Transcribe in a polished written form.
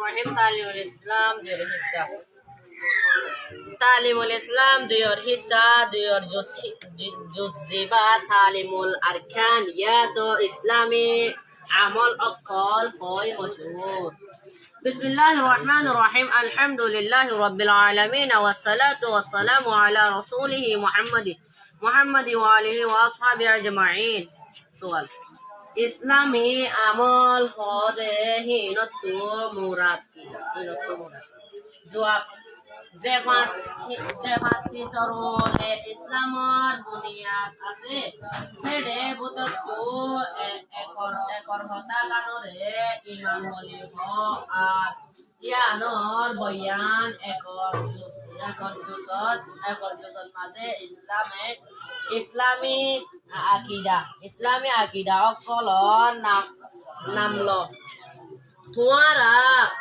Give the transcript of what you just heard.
Bismillahirrahmanirrahim. Ta'limul Islam diyor hissa. Ta'limul Islam diyor hissa diyor juzziba ta'limul arkan yato islami amal akal koy masyhur. Bismillahirrahmanirrahim. Alhamdulillahi rabbil alamin wassalatu wassalamu ala rasulih Muhammad wa alihi wa ashabihi ajma'in. Soal. ইসলামী আমল হদে হিনতু মুরাদ কি হিনতু মুরাদ জবাব যে পাঁচটি তরলে ইসলামর বুনিয়াদ আছে হেডে বুতকু acre হতা কানরে ইমান বলি হ আর ইয়ানর বয়ান একর জুজত মাঝে ইসলামী আকিদা অকলর নামলো তোমারা